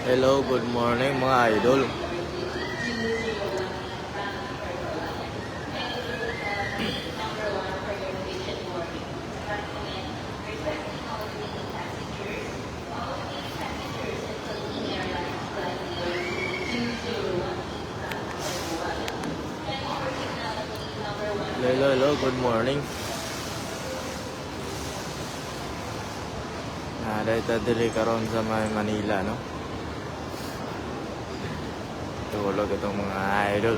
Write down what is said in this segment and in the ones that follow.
Hello, good morning mga idol. Hello, good morning. Dahil diri karon sa may Manila, no? Tulog itong mga idol.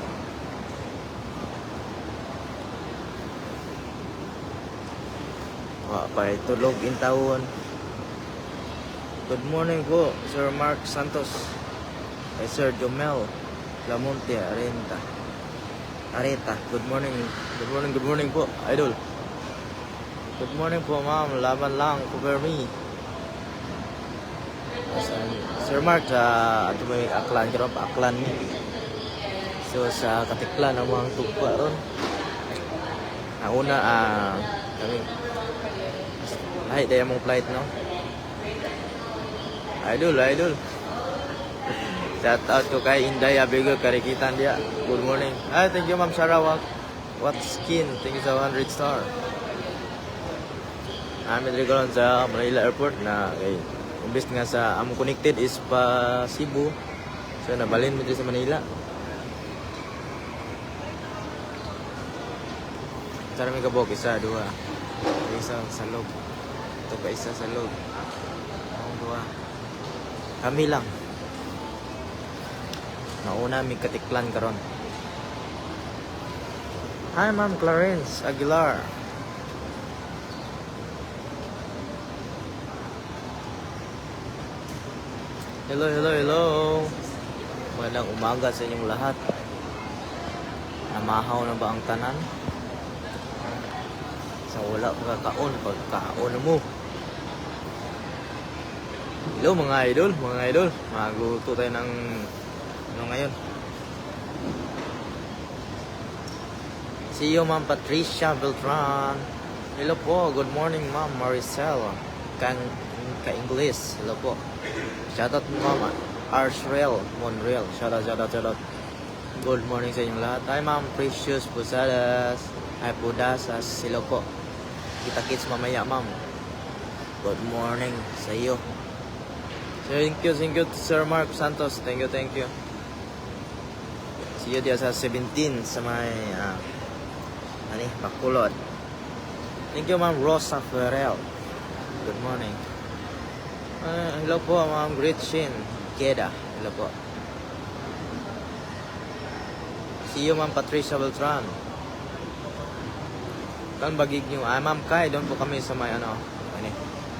Wa pa tulog in tawon. Good morning po, Sir Mark Santos. Sir Jomel Lamonte Areta. Good morning po, idol. Good morning po, ma'am. Laban lang, cover me. Sir Mark, ato may aklan karon pa aklan ni. So sa katiklan ang mga tugpa ron. Una kami lahi daya mong flight, no? Idol. Shout out ko kay Inday Abigo Karikitan dia. Good morning. Thank you Ma'am Sarawak. What skin? Thank you sa 100 star. Amin rin karon sa Manila Airport na kay imbes nga sa among connected is pa Cebu. So nabalin mo dito sa Manila. Sara may kabok isa, dua. Isa sa loob. Ito pa isa sa loob. Ang dua. Kami lang. Nauna may katiklan karon. Hi Ma'am Clarence Aguilar. Hello. Magandang umaga sa inyong lahat. Namahaw na ba ang tanan? Sa wala pagkakaon, pagkakaon mo. Hello mga idol. Magluto tayo ng ano ngayon. See you Ma'am Patricia Beltran. Hello po, good morning Ma'am Maricel Ka-English. Hello po. Shoutout Ma'am Arsrel Monreal. Shoutout. Good morning sa inyong lahat. Hi Ma'am Precious Pusadas. Hi Pudasas. Hello po. Kita-kits mamaya Ma'am. Good morning sa iyo. Thank you Sir Mark Santos. Thank you. See you dia sa 17 sa may Bacolod. Thank you Ma'am Rosa Ferrell. Good morning. Hello po Ma'am Gretchen Keda. Hello po. See you Ma'am Patricia Beltran. Kan bagig nyo. Ma'am Kai, doon po kami sa may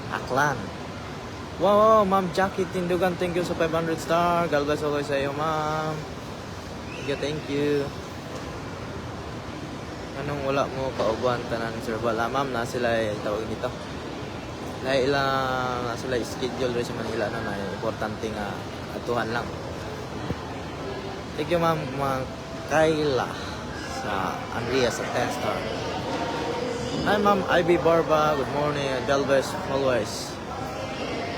Aklan. Wow, Ma'am Jackie Tindugan, thank you sa 500 star. God bless always sa iyo, Ma'am. Thank you. Anong wala mo kauban tanan Sir Bala? Ma'am, na sila tawag dito. Dahil ilang na sila schedule rin sa Manila na importante nga atuhan lang. Thank you Ma'am Kayla sa Andrea sa 10 star. Hi Ma'am Ivy Barba, good morning. Delves always.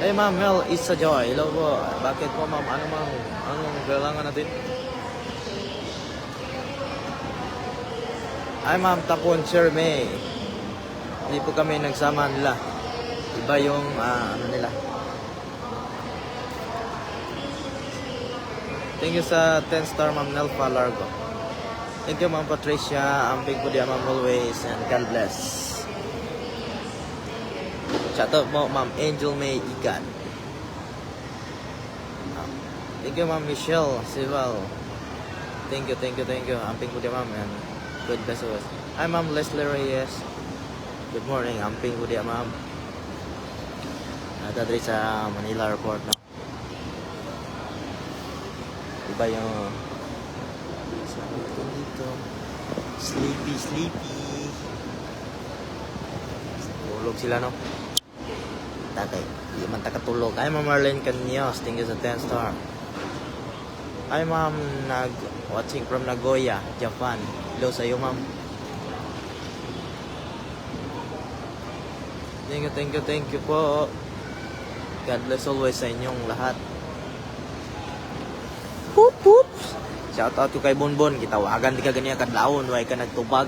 Hey Ma'am Mel Isa Joy, hello po. Bakit po Ma'am? Anong kailangan natin? Hi Ma'am Tapon Sir May. Hindi po kami nagsama nila. Iba yung nila. Thank you sa 10 star Ma'am Nelfa Largo. Thank you Ma'am Patricia. Ang big po diya Ma'am always. And God bless. Shout out mo Ma'am Angel May Igan. Thank you Ma'am Michelle Sival. Thank you. Ang big po diya Ma'am. And good bless us. Hi Ma'am Leslie Reyes. Good morning. Ang big po diya Ma'am. Dadri sa Manila Airport na. Iba yung dito. Sleepy. Tulog sila no. Tatay, hindi man takatulog. Ay Ma'am Marlene Canyos, thank you sa 10 star. Ay Ma'am watching from Nagoya, Japan. Hello sa iyo Ma'am. Thank you po. God bless always sa inyong lahat. Poop, poop. Shout out to kay Bonbon. Kitawagan di ka ganiya kadlawon. Way ka nagtubag.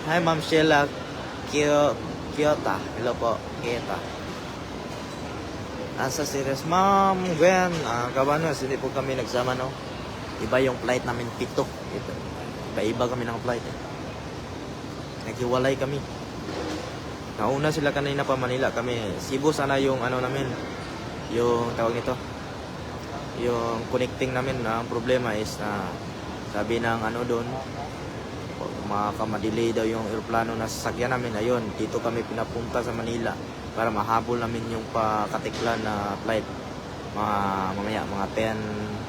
Hi, Ma'am Sheila Kiyota. Hello po, Kiyota. Asa serious, Ma'am Gwen. Kabanos, hindi po kami nagsama, no? Iba yung flight namin, 7. Iba kami ng flight, eh. Naghiwalay kami. Nauna sila kanina pa Manila. Kami, Cebu sana yung ano namin. Yung tawag nito. Yung connecting namin. Ang problema is na sabi ng ano doon, makakamadilay daw yung aeroplano na sasakyan namin. Ayun, dito kami pinapunta sa Manila para mahabol namin yung Katiklan na flight. Mamaya, mga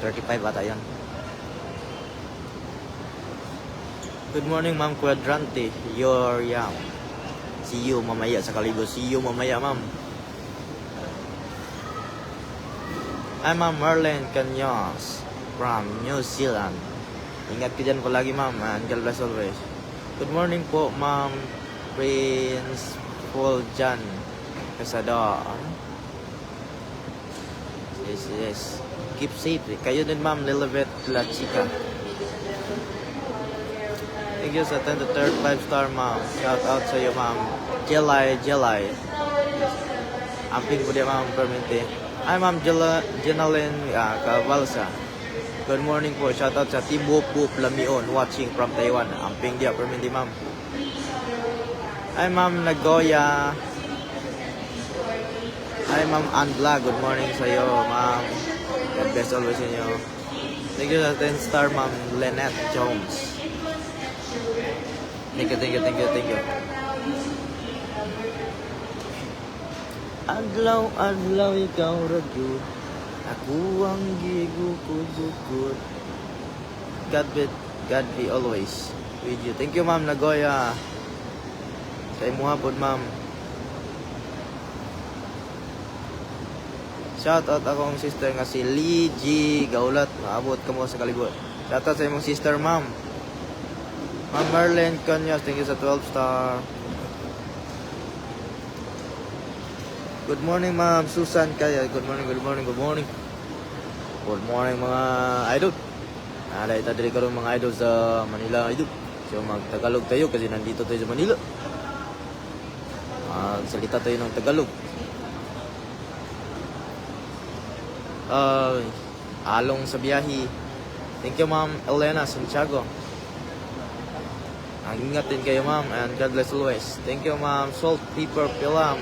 10:35 ata yun. Good morning, Ma'am Quadrante. You're young. See you mamaya sa Kalibo. See you mamaya, Ma'am. I'm Ma'am Marlene Canyos from New Zealand. Ingat ka dyan palagi, Ma'am. And God bless always. Good morning po, Ma'am Prince Paul John Casada. Yes. Keep safe. Kayo din, Ma'am Lilibet La Chica. Thank you sa 10 to 5 star, Ma'am. Shout out sa iyo, Ma'am Jelay. Amping po di, Ma'am Permente. Hi, Ma'am Jenaline Cavalsa. Good morning po. Shout out sa Team Boop Lamion watching from Taiwan. Amping dia Permente, Ma'am. Hi, Ma'am Nagoya. Hi, Ma'am Anbla. Good morning sa iyo, Ma'am. God bless always sa inyo. Thank you sa 10 star, Ma'am Lynette Jones. Thank you. Adlaw ikaw ragyod, ako ang gigukod. God be always with you. Thank you, Ma'am Nagoya. Sa imuha pod, Ma'am. Shout out akong sister nga si Lee G. Gaulat. Maabot ka mo sa Kalibot. Shout out sa imong sister, Ma'am. Ma'am Marlene Canyos, thank you sa 12 star. Good morning, Ma'am Susan Kaya. Good morning. Good morning, mga idol. Alay, tadiri karon mga idol sa Manila, idol. So magtagalog tayo kasi nandito tayo sa Manila. Salita tayo ng Tagalog. Along sa biyahe. Thank you, Ma'am Elena Santiago. Ingat din kayo, Ma'am, and God bless always. Thank you, Ma'am Salt Pepper Pilam.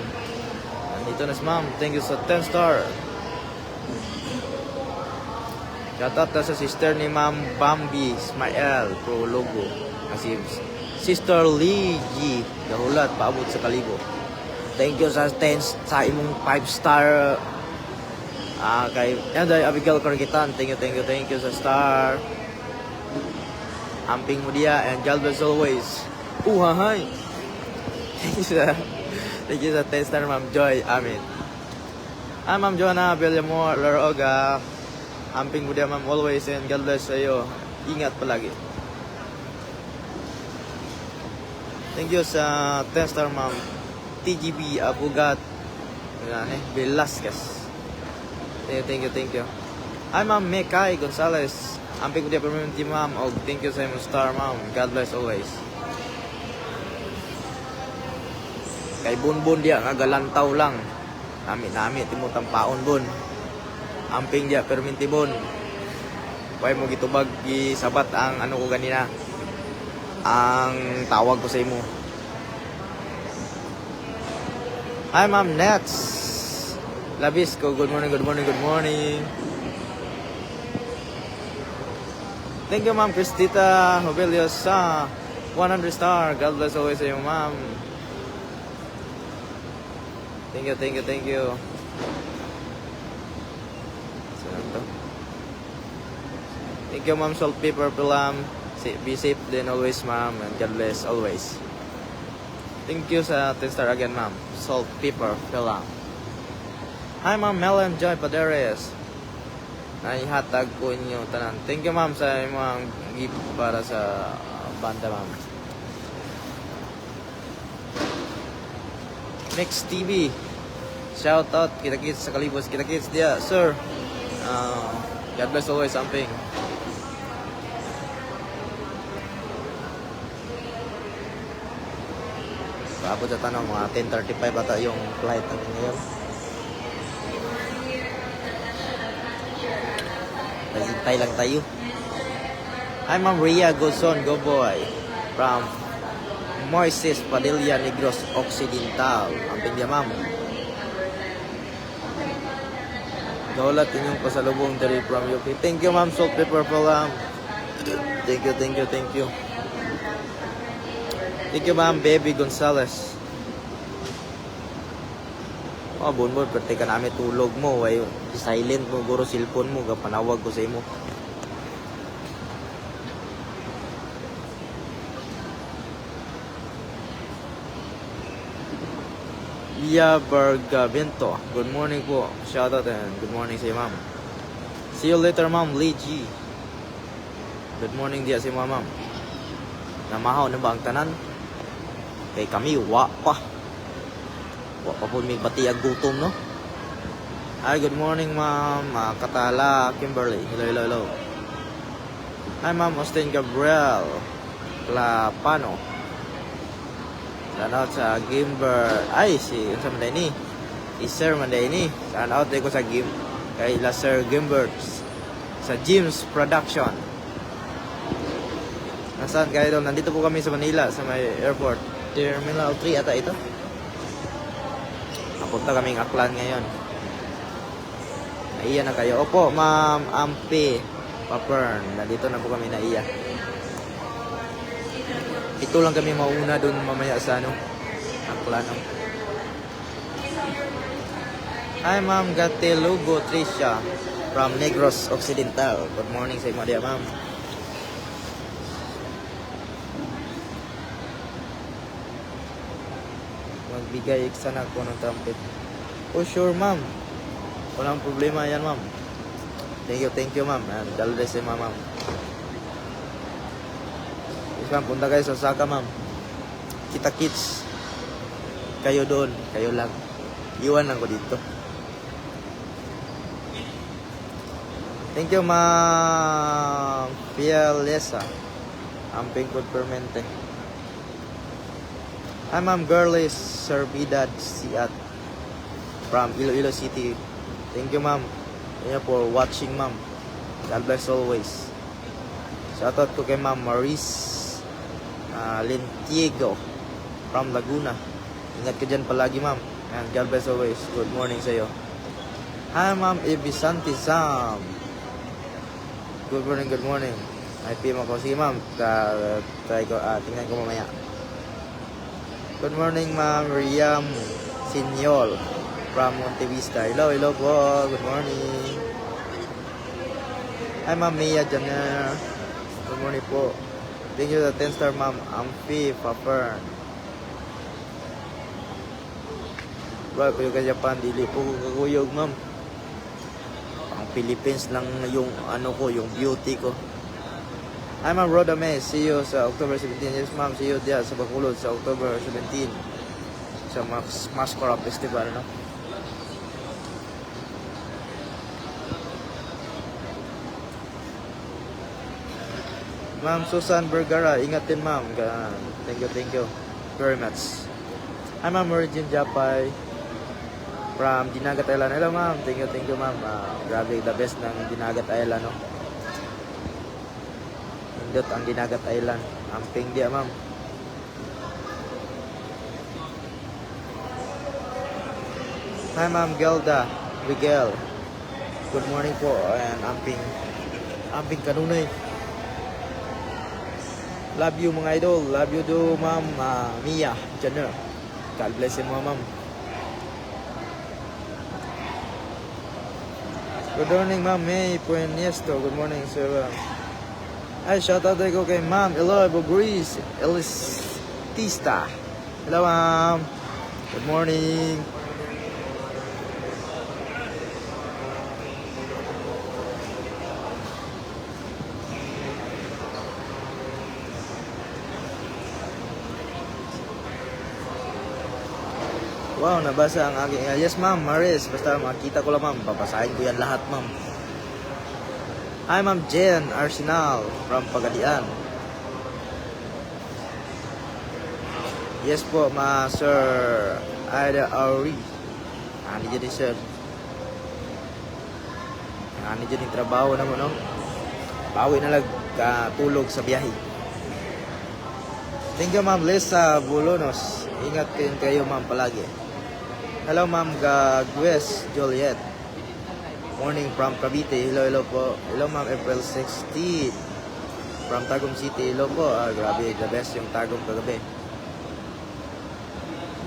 Nandito na si Ma'am. Thank you sa 10 star. Shoutout na sa sister ni Ma'am Bambi Ismael Pro Logo. Kasi Sister Lee G. Gahulat, paabot sa Kalibo. Thank you sa 10 sa imong 5 star. Kay Anday Abigail Cargitan. Thank you sa star. Amping mo diya and God bless always. Hi. Thank you sa 10 star, Ma'am Joy. Amin. Ma'am Joanna Villamor Laroga. Amping mo diya, Ma'am, always and God bless sa iyo. Ingat palagi. Thank you sa 10 star, Ma'am TGB Abugat Velasquez. Thank you. Hi, Ma'am Mekay Gonzalez. Amping ko diya permanente, Ma'am. Og thank you sa imong star, Ma'am. God bless always. Kay Bunbun diya nga galantaw lang. Nami timutang paon, Bun. Amping diya permanente, Bun. Way mo gitubag gisabat ang ano ko ganina. Ang tawag ko sa imo. Hi, Ma'am Nets Labisco. Good morning. Thank you, Ma'am Cristita Hobelios sa 100 star. God bless always sa iyo, Ma'am. Thank you. Saan to? Thank you, Ma'am Salt Pepper Pilam. Be safe then always, Ma'am, and God bless always. Thank you sa 10 star again, Ma'am Salt Pepper Pilam. Hi, Ma'am Melen Joy Paderes. Naihatag ko inyo tanan. Thank you, Ma'am, sa mga gift para sa banda, Ma'am. Next TV. Shout out kita-kits sa Kalibos. Kita-kits dia, sir. God bless always, Amping. Paabot sa tanong, mga 10:35 ata yung flight namin ngayon. Naghintay lang tayo. Hi, Ma'am Rhea Gozon, go boy. From Moises Padilla, Negros Occidental. Amping dia, ma'am. Daulat inyong pasalubong dari from UP. Thank you, ma'am. Salt, pepper, palam. Thank you, thank you, thank you. Thank you, ma'am. Baby Gonzales. Oh, bunbun, pwede ka namin tulog mo. Ay, silent mo, guro, cellphone mo. Kapanawag ko sa imo. Iya Bargavento. Good morning po. Shout out and good morning sa ma'am. See you later, ma'am. Lee G. Good morning dia si ma'am. Namahaw na ba ang tanan? Kay kami, wa pa. Wa pa po may bati ag gutom, no? Hi, good morning, ma'am. Katala, Kimberly. Hello, hello, hello. Hi, ma'am. Austin Gabriel. Clapano. Shout out sa Gimber. Ay, si Manday ni. Si Sir Manday ni. Shout out ko sa Gim. Kay la Sir Gimber. Sa Jim's Production. Nasaan kayo doon? Nandito po kami sa Manila, sa may airport. Terminal 3 ata ito. Napunta kaming Aklan ngayon. Naiya na kayo. Opo, Ma'am Ampi Papern. Nandito na po kami naiya. Ito lang kami mauna doon mamaya sa Aklan. Hi, Ma'am Gatelugo Tricia from Negros Occidental. Good morning sa inyo, ma'am. Magbigay sana ko ng trumpet. Oh, sure, ma'am. Walang problema yan, ma'am. Thank you, ma'am. And God bless you, ma'am. Ma'am, punta kayo sa Osaka, ma'am. Kita kids. Kayo doon. Kayo lang. Iwan lang ko dito. Thank you, ma'am. Pialesa. Amping Food Permente. Hi, ma'am. Girlies Servidad Siat. From Iloilo City. Thank you, ma'am. Thank you for watching, ma'am. God bless always. Shoutout ko kay ma'am Maris Lentiego from Laguna. Ingat ka dyan palagi, ma'am. And God bless always. Good morning sa iyo. Hi, ma'am Ibisanti Sam. Good morning, good morning. Ay, pima ko. Sige, ma'am. Try ko, tingnan ko mamaya. Good morning, ma'am Riam Sinyol from Montevista. Hello, hello po. Good morning. Hi, ma'am Mia Janer. Good morning po. Thank you, the 10-star, ma'am Ampi Papern. Bro, kayo ka Japan, dili po kukuyog, ma'am. Ang Philippines lang yung yung beauty ko. Hi, ma'am Rhoda May. See you sa October 17. Yes, ma'am. See you diyan sa Bacolod sa October 17. Sa Mascara Festival, no? Ma'am Susan Vergara, ingat din, ma'am. Thank you very much. Hi, ma'am Origin Japay from Dinagat Island. Hello, ma'am. Thank you, ma'am. Grabe, the best ng Dinagat Island, no? Indot ang Dinagat Island. Amping dia, ma'am. Hi, ma'am Gelda Miguel. Good morning po. Ayan, amping kanunay. Love you, mga idol. Love you do, ma'am Mia Jenner. God bless you, ma'am. Good morning, ma'am May Pueniesto. Good morning, sir. Ay, shout out ko kay ma'am Eloy Bogris Elistista. Hello, ma'am. Good morning. Wow, nabasa ang aking... yes, ma'am, Maris. Basta makita ko lang, ma'am. Papasahin ko yan lahat, ma'am. Hi, Ma'am Jen Arsenal from Pagadian. Yes po, Sir Ida Auri. Ano dyan sir? Ano dyan yung trabaho na mo, no? Bawi na lang tulog sa biyahe. Thank you, Ma'am Lisa Bulonos. Ingat kayo, Ma'am, palagi. Hello, Ma'am Gagwes Joliet. Morning from Cavite. Hello po. Hello, Ma'am April 16. From Tagum City. Hello po. Grabe, the best yung Tagum kagabi.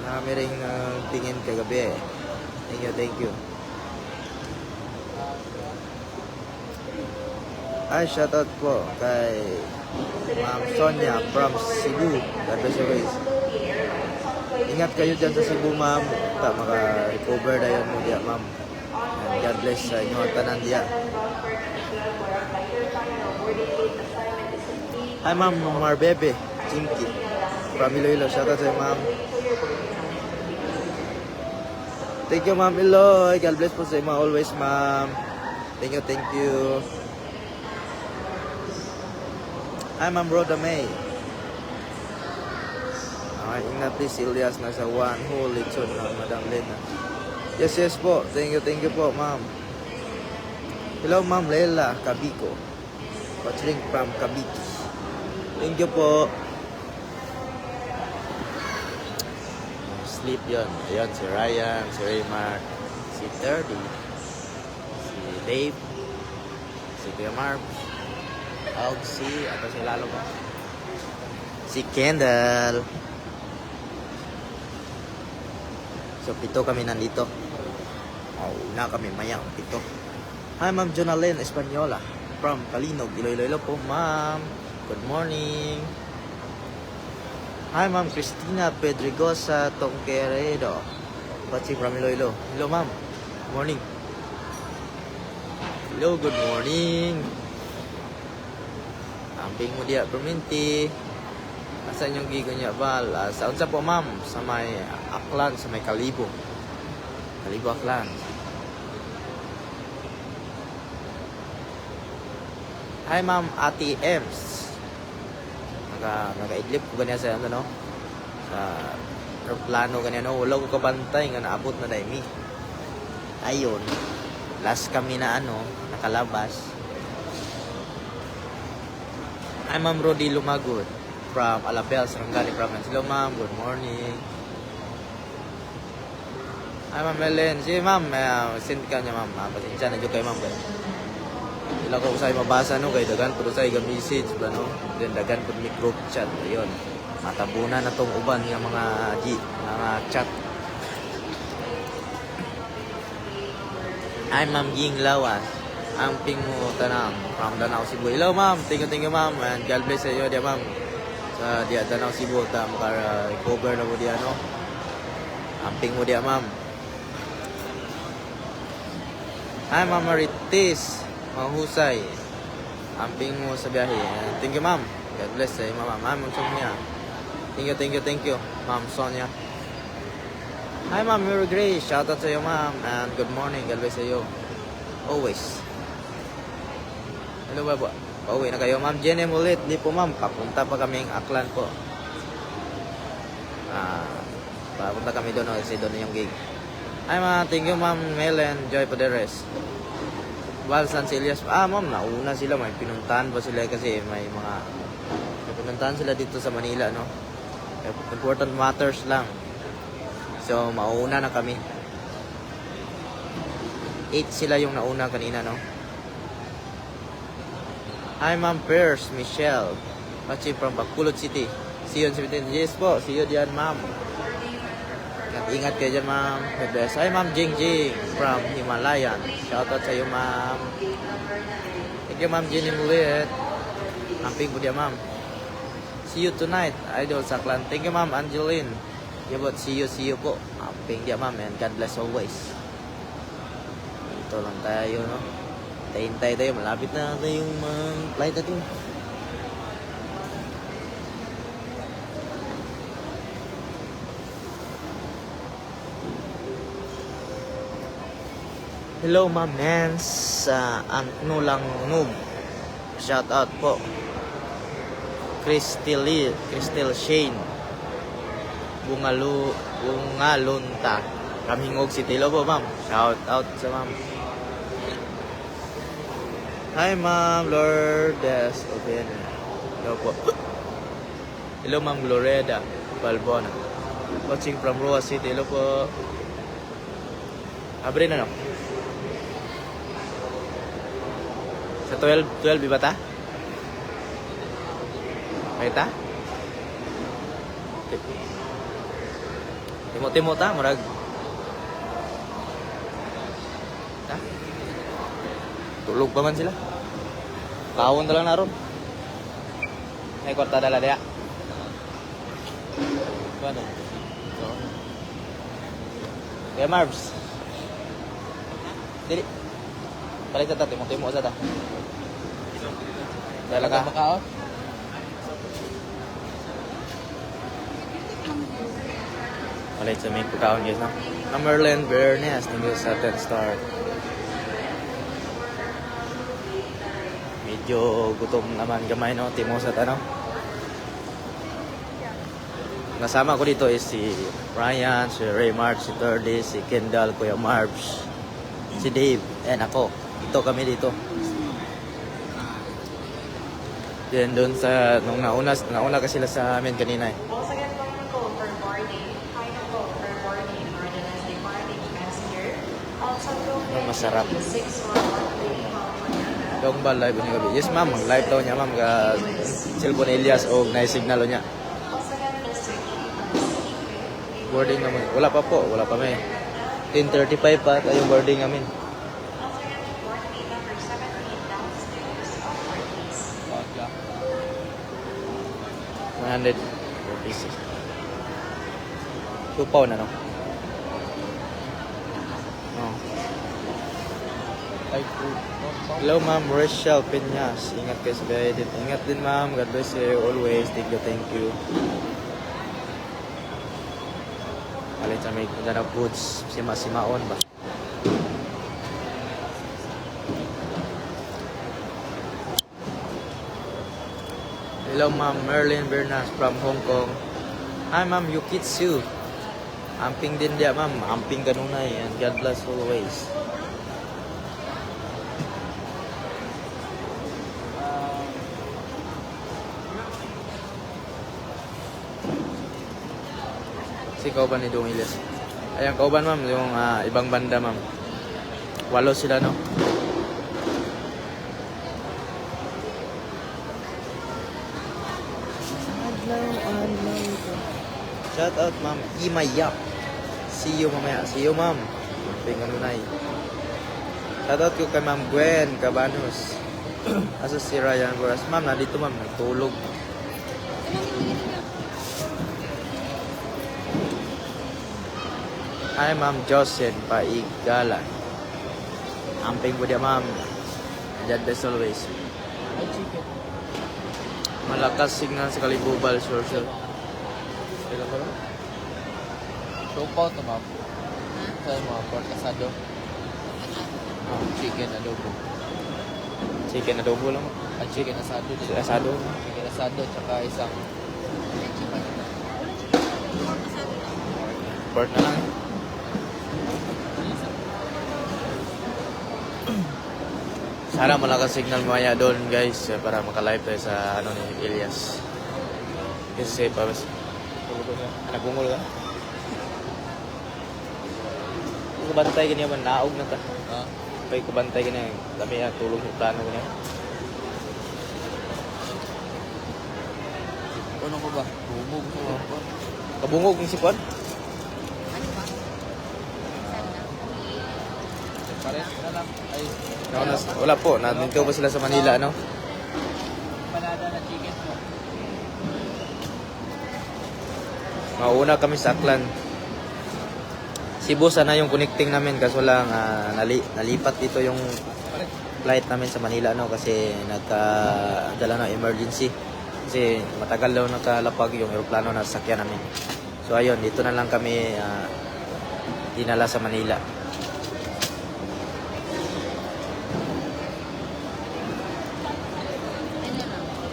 Marami rin tingin kagabi. Thank you. Ay, shoutout po kay Ma'am Sonia from Cebu. God bless you guys. Ingat kayo dyan sa Cebu, Ma'am. Maka-recover na yun mo diya, Ma'am. And God bless sa inyo at tanan diya. Hi, Ma'am Marbebe Chinky from Iloilo. Shoutout sa iyo, Ma'am. Thank you, Ma'am Iloy. God bless po sa inyo always, Ma'am. Thank you. Hi, Ma'am Rhoda May. Okay, ingat please, Ilyas nasa one whole lechon na Madam Lena. Yes po. Thank you po, Ma'am. Hello, Ma'am Lela Kabiko. Watching from Kabiki. Thank you po. Sleep yun. Ayan, si Ryan, si Raymar, si Terdy, si Dave, si Kuya Marv, si, atau si Lalo ba? Si Kendall. So, 7 kami nandito. Una kami mayang 7. Hi, Ma'am Jonalyn Espanyola from Kalinog, Iloilo po, Ma'am. Good morning. Hi, Ma'am Cristina Pedregosa Tongqueredo. Watching from Iloilo. Hello, Ma'am. Good morning. Hello, good morning. Amping mo diya, Perminti. Asan yung gigo niya, Val? Saan sa po, Ma'am? Sa may Aklan, sa may Kalibo. Kalibo, Aklan. Hi, Ma'am Ati Ems. Naka-idlip ko ganyan sa ano, no? Sa aeroplano ganyan, no? Wala ko kabantay nga naabot na daimi. Ayun. Last kami na nakalabas. Hi, Ma'am Rodi Lumagod from Alabel, Sarangani Province. Hello, Ma'am. Good morning. Hi, Ma'am Helen. Si Ma'am, send ka niya, Ma'am. Pasensya na dyan kayo, Ma'am. Ilang ko sa'yo mabasa, no? Kaya dagan po sa'yo message ba, no? Then dagan po may group chat. Ayun. Matabunan na tong uban ng mga chat. Hi, Ma'am Ging Lawas. Ang ping mo tanang from Danau, Cebu. Hello, Ma'am. Thank you, Ma'am. And God bless sa iyo, dia, Ma'am. Sa dia Danau, Cebu. Maka-recover na mo dia, no? Ang ping mo dia, Ma'am. Hi, Ma'am Marites. Mahusay. Amping mo sa biyahe. Thank you, Ma'am. God bless sa iyo, Ma'am. Ma'am Sonia. Thank you, Ma'am Sonia. Hi, Ma'am Mary Grace. Shoutout sa iyo, Ma'am. And good morning. God bless sa iyo. Always. Hello, ba? Pauwi na kayo, Ma'am Jenny ulit. Di po, Ma'am. Papunta pa kaming Aklan po. Papunta kami doon. Kasi doon yung gig. Hi, Ma'am. Thank you, Ma'am Melen Joy Paderes. Val San Elias. Ma'am, nauna sila. May pinuntahan pa sila kasi may pinuntahan sila dito sa Manila, no? Important matters lang. So, mauna na kami. 8 sila yung nauna kanina, no? Hi, Ma'am Pierce Michelle. Watching from Bacolod City. See you in 17 days po. See you diyan, Ma'am. Ingat kayo dyan, Ma'am. Hi, Ma'am Jing from Himalayan. Shoutout sa iyo, Ma'am. Thank you, Ma'am Jenny Mulit. Amping po diya, Ma'am. See you tonight, Idol Saklan. Thank you, Ma'am Angeline. Yabot, see you po. Amping diya, Ma'am. And God bless always. Ito lang tayo, no? Hintay tayo. Malapit na tayong flight na ito. Hello, Ma'am Nance. Ang nulang noob Shout out po. Crystal Shane. Bungalunta. Kamhingog City. Hello po, ma'am. Shout out sa ma'am. Hi, ma'am. Lourdes. Okay. Hello po. Hello, ma'am Gloreda Balbona. Watching from Roa City. Hello po. Abre na no? Sa 12 iba ta? Kita? Timo-timo ta, murag. Ta? Tulog pa man sila. Kawon na lang naron. May kwarta dala dia. Ano? Kaya Marbs. Dili. Balik sa ta, timo-timo sa ta. Dala ka? Makao? Balik sa may pagkaon guys, no? Merlin Bernes, thank you sa 10 star. Medyo gutom naman gamay, no? Timo sa tanong. Kasama ko dito is si Ryan, si Raymart, si Turdy, si Kendall, Kuya Marbs, si Dave, and ako. Ito kami dito. Then doon sa, nung nauna kasi sila sa amin kanina eh. Masarap. Yung ba live ni gabi? Yes ma'am, live daw niya ma'am ka cellphone Elias o na-signal niya. Boarding naman. Wala pa po, wala pa may. 10:35 pa tayong boarding namin. $146. Tupaw na no? Oh. Hello ma'am, Rachel Peñas. Ingat kayo sa bahay din. Ingat din ma'am. God bless you always. Thank you. Alin sa may kunda na foods. Simaon ba? Hello ma'am, Merlin Bernas from Hong Kong. Hi ma'am, Yukitsu. Amping din dia ma'am. Amping kanunay. And God bless always. Si kauban ni Dong Elias. Ayan, kauban ma'am, yung ibang banda ma'am. 8 sila no. Shout out ma'am Imayap. See you mamaya. See you ma'am. Pinganunay. Shout out ko kay ma'am Gwen Cabanos. Asa si Ryan Boras. Ma'am, nandito ma'am, nagtulog. Hi ma'am Jocelyn Paigala. Amping po dia ma'am. God bless always. Malakas signal sa Kalibubal, sure. Sopaw to ma'am. Sa mga pork asado. Chicken adobo. Chicken adobo lang. Chicken asado. Asado. Chicken asado tsaka isang Pork na lang. Sana malakas signal mamaya doon guys para maka-live tayo sa ni Elias. Kasi pa mas nagungol ka. Kubantay ganyan man naog na ta. Pay kubantay ganyan dami tulong sa plano ganyan. ano ko ba? Bumog ko ba? Kabungog ng sipon? Pares na lang. Ay, Wala po, nandito pa sila sa Manila, ano? panada na chicken mo. Mauna kami sa Aklan. Cebu sana yung connecting namin kaso lang nalipat dito yung flight namin sa Manila no kasi nagdala ng emergency. Kasi matagal daw nakalapag yung eroplano na sasakyan namin. So ayun, dito na lang kami dinala sa Manila.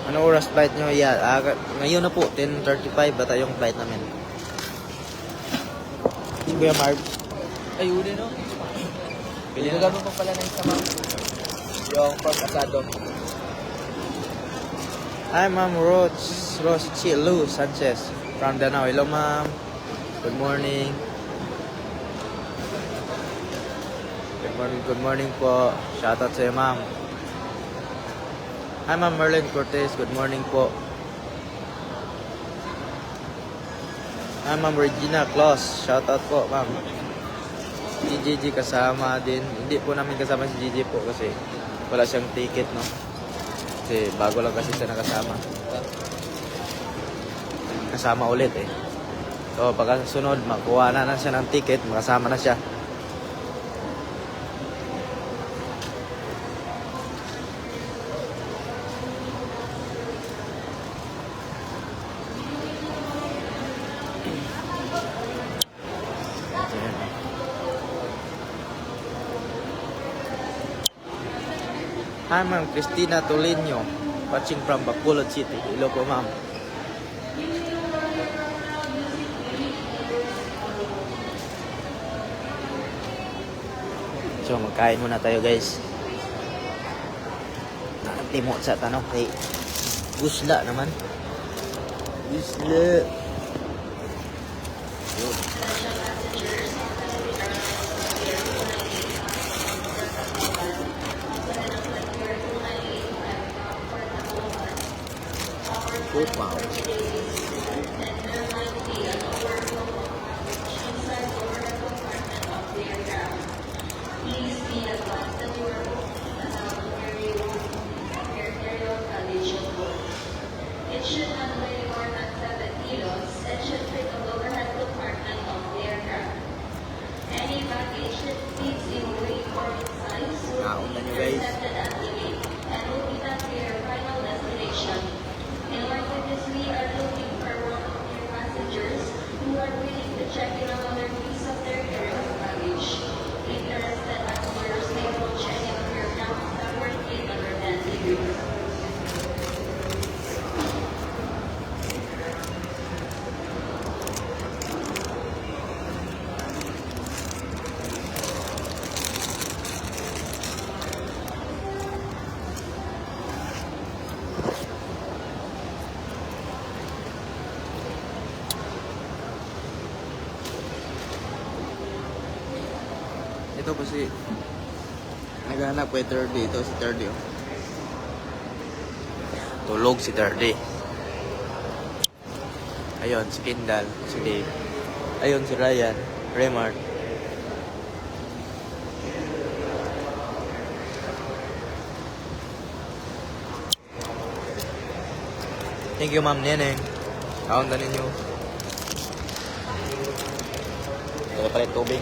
Ano oras flight nyo? Yeah, ngayon na po, 10:35 bata yung flight namin. Si Kuya Marv. Ay, uli no? Pili na. Pinagano pa pala ng isa ma'am. Yung pork asado. Hi, Ma'am Rochi Lu Sanchez from Danao. Hello, Ma'am. Good morning. Good morning po. Shoutout sa iyo, Ma'am. Hi, Ma'am Merlin Cortez. Good morning po. Hi, Ma'am Regina Claus. Shoutout po, Ma'am. Si Gigi kasama din. Hindi po namin kasama si Gigi po kasi wala siyang ticket, no? Kasi bago lang kasi siya nakasama. Kasama ulit eh. So pagka sunod, makuha na siya ng ticket, makasama na siya. Hi, Ma'am Cristina Tolino, watching from Bacolod City. Hello po, Ma'am. So, magkain muna tayo, guys. Nakatimot sa tanong kay Gusla naman. Gusla. Yun. Good, wow. It should not weigh more than 7 kilos and should fit on the overhead compartment of the aircraft. Any baggage that exceeds in weight or in size will Nauna be nyo, guys. intercepted at the gate and will be done to your final destination. In line with this, we are looking for one of your passengers who are willing to check in another piece of their carry-on baggage. Interested passengers may approach any of your counts that were in under 10 degrees. Ito kasi naghahanap ko yung 30. Ito si 30. Oh. Tulog si 30. Ayun, si Kindal, si Dave. Ayun, si Ryan, Raymart. Thank you, Ma'am Neneng. Kaon na ninyo. Ito pala yung tubig.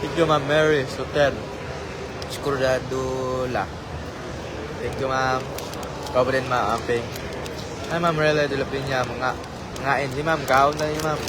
Thank you, Ma'am Mary Soter. Skurdadula. Thank you, Ma'am. Ikaw pa rin, Ma'am Amping. Ay, Ma'am Rela de la Piña. Ngain si Ma'am. Kaon na niyo, Ma'am.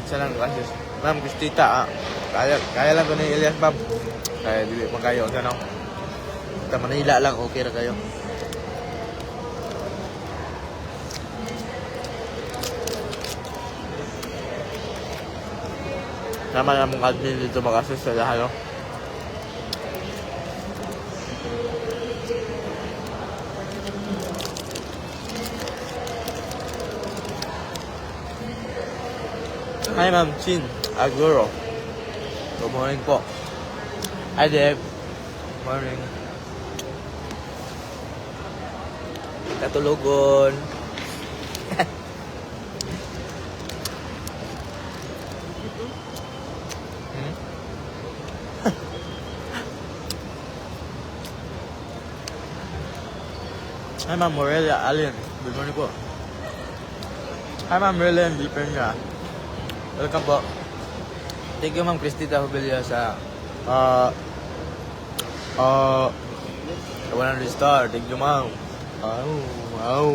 Isa lang kasi. Ma'am, Gustita, kaya lang ko ni Elias, Ma'am. Kaya dili pa kayo, ano? Sa Manila lang, okay na kayo. Naman ang mga admin dito makasis sa lahat, no? Hi, Ma'am Chin Aguro. Good morning po. Hi, Deb. Good morning. Katulugon. Hi, Ma'am Morelia Allen. Good morning po. Hi, Ma'am Merlin. Deeper nga. Welcome po. Thank you, Ma'am Cristita Hubilia sa 100 star. Thank you, Ma'am. Wow. Wow.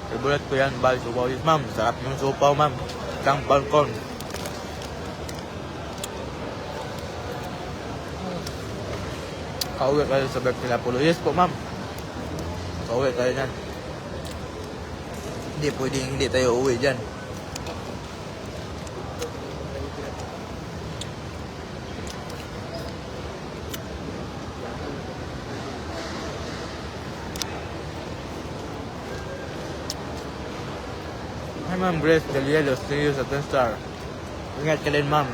Favorite ko yan, bal, supaw yun, ma'am. Sarap yung supaw, ma'am. Isang balkon. Kauwi kayo sa birth nila Pulo. Yes po, ma'am. Kauwi kayo yan. Hindi pwedeng hindi tayo uwi dyan. Hi, Ma'am Grace Del Hielo. See you sa 10 star. Ingat ka din, ma'am.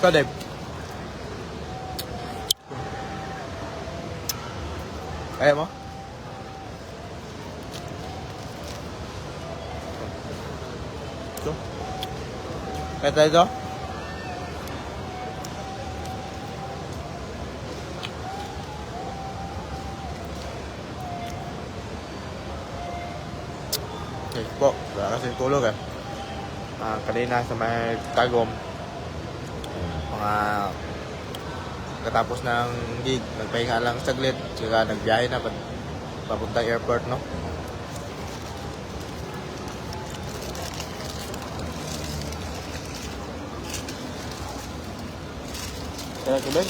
Ikaw, Dave. Kaya mo? Ito. Kaya tayo ito? Okay po. Wala kasing tulog eh. Kanina sa may Tagum. Mga katapos ng gig, nagpahinga lang saglit, saka nagbiyahe na papuntang airport, no? Kaya ko ba?